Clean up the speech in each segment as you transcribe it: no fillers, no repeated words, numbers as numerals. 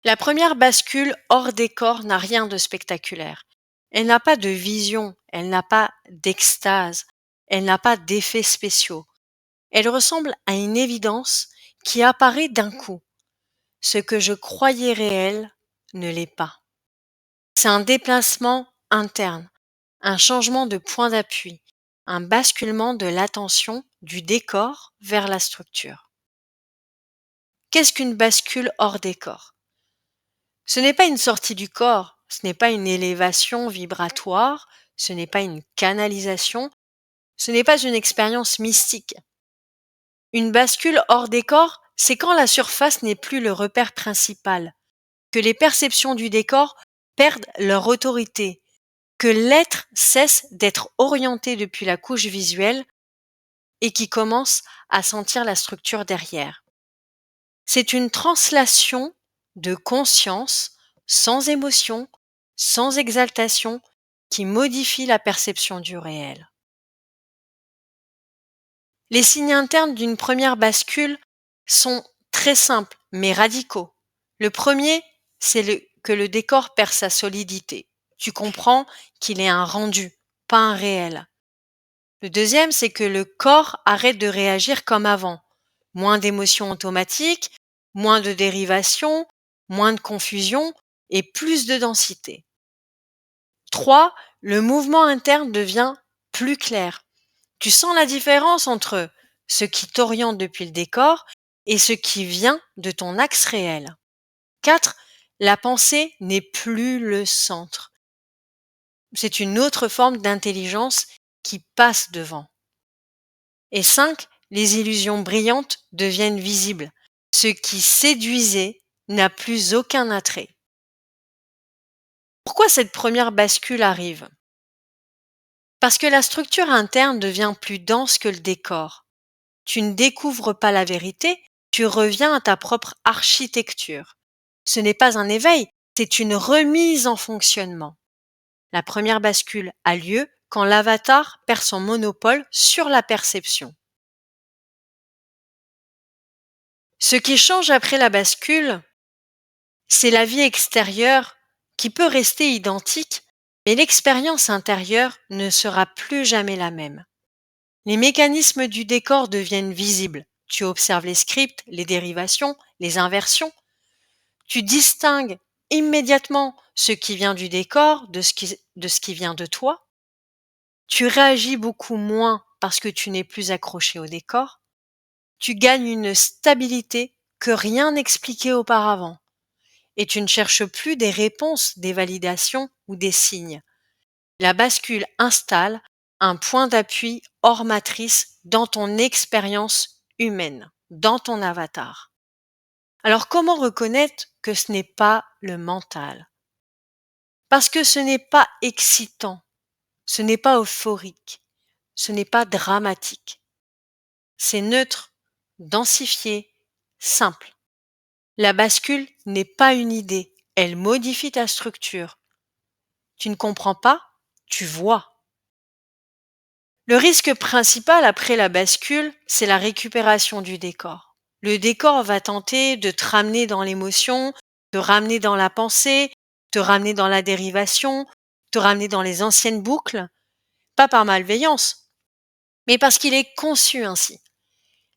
La première bascule hors décor n'a rien de spectaculaire. Elle n'a pas de vision, elle n'a pas d'extase, elle n'a pas d'effets spéciaux. Elle ressemble à une évidence qui apparaît d'un coup. Ce que je croyais réel ne l'est pas. C'est un déplacement interne, un changement de point d'appui, un basculement de l'attention du décor vers la structure. Qu'est-ce qu'une bascule hors décor? Ce n'est pas une sortie du corps, ce n'est pas une élévation vibratoire, ce n'est pas une canalisation, ce n'est pas une expérience mystique. Une bascule hors décor, c'est quand la surface n'est plus le repère principal, que les perceptions du décor perdent leur autorité, que l'être cesse d'être orienté depuis la couche visuelle et qui commence à sentir la structure derrière. C'est une translation de conscience sans émotion, sans exaltation, qui modifie la perception du réel. Les signes internes d'une première bascule sont très simples mais radicaux. Le premier, c'est que le décor perd sa solidité. Tu comprends qu'il est un rendu, pas un réel. Le deuxième, c'est que le corps arrête de réagir comme avant. Moins d'émotions automatiques, moins de dérivation, moins de confusion et plus de densité. 3. Le mouvement interne devient plus clair. Tu sens la différence entre ce qui t'oriente depuis le décor et ce qui vient de ton axe réel. 4. La pensée n'est plus le centre. C'est une autre forme d'intelligence qui passe devant. Et 5. Les illusions brillantes deviennent visibles. Ce qui séduisait n'a plus aucun attrait. Pourquoi cette première bascule arrive? Parce que la structure interne devient plus dense que le décor. Tu ne découvres pas la vérité, tu reviens à ta propre architecture. Ce n'est pas un éveil, c'est une remise en fonctionnement. La première bascule a lieu quand l'avatar perd son monopole sur la perception. Ce qui change après la bascule, c'est la vie extérieure qui peut rester identique, mais l'expérience intérieure ne sera plus jamais la même. Les mécanismes du décor deviennent visibles. Tu observes les scripts, les dérivations, les inversions. Tu distingues immédiatement ce qui vient du décor de ce qui vient de toi. Tu réagis beaucoup moins parce que tu n'es plus accroché au décor. Tu gagnes une stabilité que rien n'expliquait auparavant. Et tu ne cherches plus des réponses, des validations ou des signes. La bascule installe un point d'appui hors matrice dans ton expérience humaine, dans ton avatar. Alors comment reconnaître que ce n'est pas le mental? Parce que ce n'est pas excitant, ce n'est pas euphorique, ce n'est pas dramatique. C'est neutre, densifié, simple. La bascule n'est pas une idée, elle modifie ta structure. Tu ne comprends pas, tu vois. Le risque principal après la bascule, c'est la récupération du décor. Le décor va tenter de te ramener dans l'émotion, te ramener dans la pensée, te ramener dans la dérivation, te ramener dans les anciennes boucles, pas par malveillance, mais parce qu'il est conçu ainsi.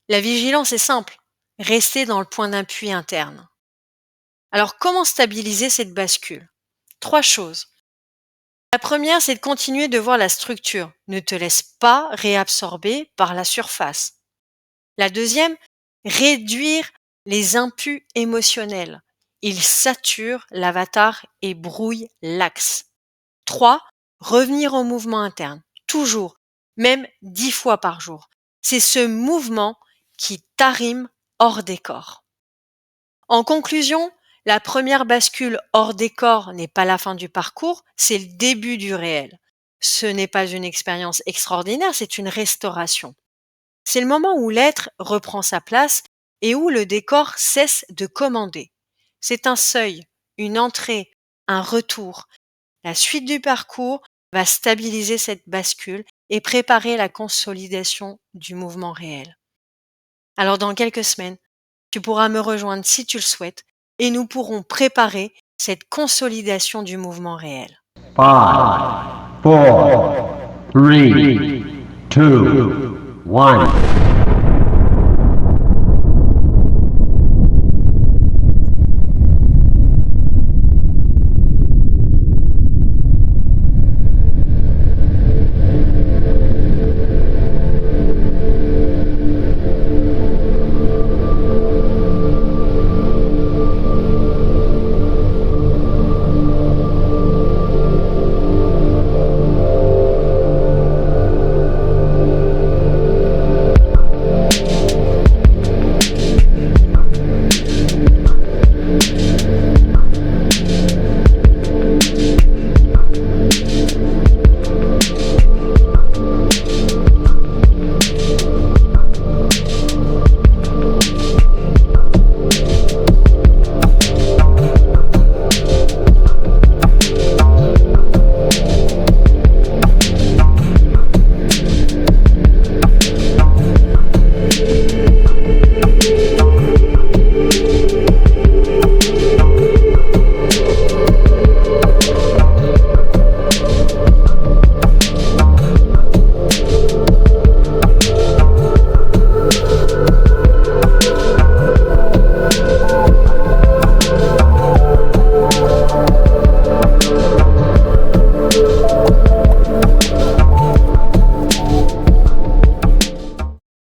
La vigilance est simple, rester dans le point d'appui interne. Alors comment stabiliser cette bascule? 3 choses. La première, c'est de continuer de voir la structure. Ne te laisse pas réabsorber par la surface. La deuxième, réduire les impus émotionnels. Ils saturent l'avatar et brouillent l'axe. 3. Revenir au mouvement interne. Toujours, même 10 fois par jour. C'est ce mouvement qui t'arrime hors décor. En conclusion, la première bascule hors décor n'est pas la fin du parcours, c'est le début du réel. Ce n'est pas une expérience extraordinaire, c'est une restauration. C'est le moment où l'être reprend sa place et où le décor cesse de commander. C'est un seuil, une entrée, un retour. La suite du parcours va stabiliser cette bascule et préparer la consolidation du mouvement réel. Alors dans quelques semaines, tu pourras me rejoindre si tu le souhaites et nous pourrons préparer cette consolidation du mouvement réel. 5, 4, 3, 2, 1.